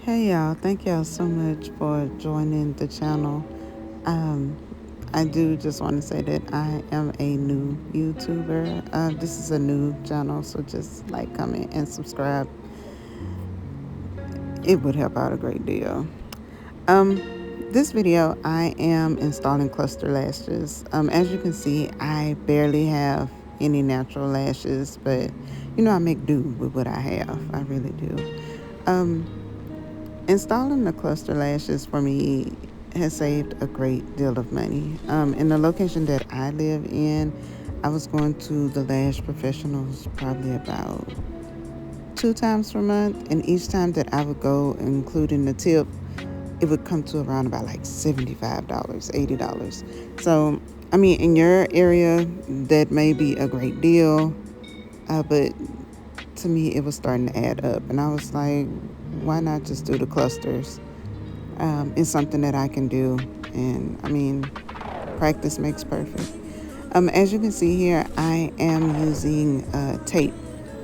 Hey y'all, thank y'all so much for joining the channel. Um, I do just want to say that I am a new YouTuber. This is a new channel, so just like, comment, and subscribe. It would help out a great deal. Um, this video, I am installing cluster lashes. As you can see, I barely have any natural lashes, but I make do with what I have. I really do. Um, Installing the cluster lashes for me has saved a great deal of money. In the location that I live in, I was going to the lash professionals probably about 2 times per month, and each time that I would go, including the tip, it would come to around about like $75, $80. So, I mean, in your area, that may be a great deal, but to me, it was starting to add up, and I was like, why not just do the clusters? It's something that I can do, and I mean, practice makes perfect. As you can see here, I am using tape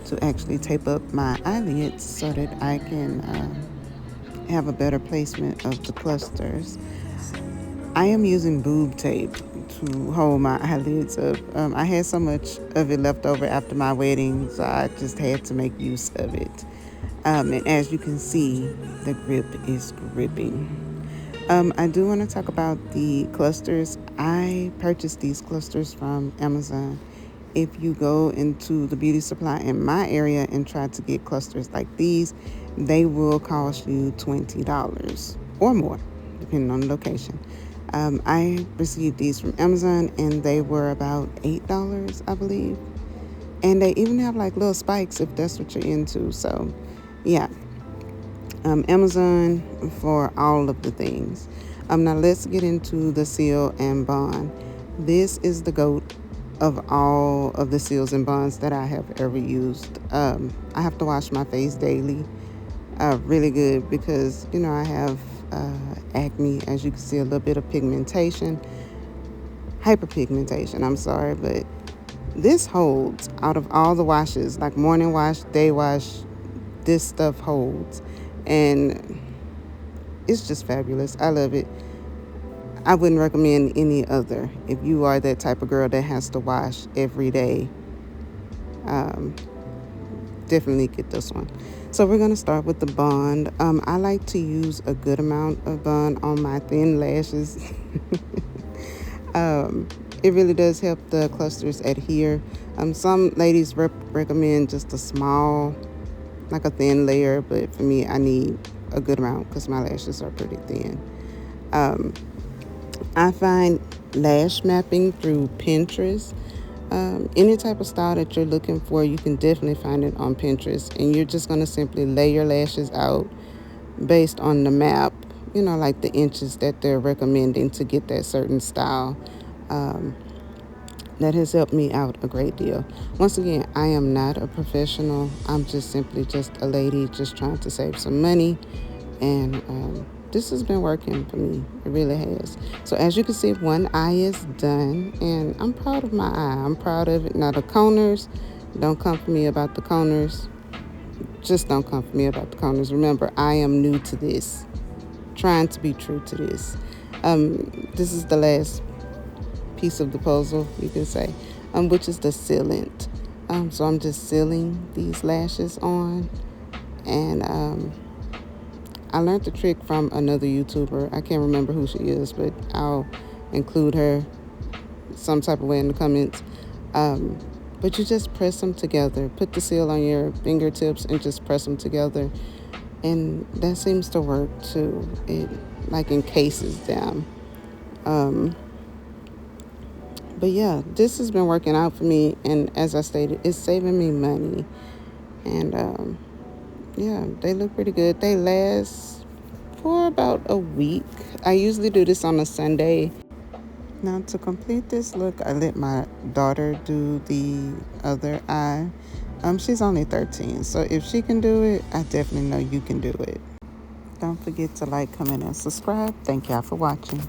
to actually tape up my eyelids so that I can have a better placement of the clusters. I am using boob tape to hold my eyelids up. I had so much of it left over after my wedding, so I just had to make use of it. And as you can see, the grip is gripping. I do want to talk about the clusters. I purchased these clusters from Amazon. If you go into the beauty supply in my area and try to get clusters like these, they will cost you $20 or more, depending on the location. I received these from Amazon and they were about $8, I believe. And they even have like little spikes if that's what you're into. So, yeah. Amazon for all of the things. Now let's get into the Seal and Bond. This is the GOAT of all of the seals and bonds that I have ever used. I have to wash my face daily, really good, because I have acne. As you can see, a little bit of pigmentation, hyperpigmentation. I'm sorry, but this holds out of all the washes, like morning wash, day wash. This stuff holds, and it's just fabulous. I love it. I wouldn't recommend any other. If you are that type of girl that has to wash every day, definitely get this one. So we're going to start with the Bond. I like to use a good amount of Bond on my thin lashes. It really does help the clusters adhere. Some ladies recommend just a small, like a thin layer, but for me, I need a good amount because my lashes are pretty thin. I find lash mapping through Pinterest. Any type of style that you're looking for, you can definitely find it on Pinterest, and you're just going to simply lay your lashes out based on the map, like the inches that they're recommending to get that certain style. That has helped me out a great deal. Once again, I am not a professional. I'm just simply just a lady just trying to save some money, and this has been working for me. It really has. So as you can see, one eye is done, and I'm proud of my eye. I'm proud of it. Now the coners, don't come for me about the coners. Just don't come for me about the coners. Remember, I am new to this, trying to be true to this. This is the last piece of the puzzle, you can say, which is the sealant. So I'm just sealing these lashes on, and I learned the trick from another YouTuber. I can't remember who she is, but I'll include her some type of way in the comments. But you just press them together. Put the seal on your fingertips and just press them together. And that seems to work too. It like encases them. But yeah, this has been working out for me. And as I stated, it's saving me money. And yeah, they look pretty good. They last for about a week. I usually do this on a Sunday. Now to complete this look, I let my daughter do the other eye. She's only 13, so if she can do it, I definitely know you can do it. Don't forget to like, comment, and subscribe. Thank y'all for watching.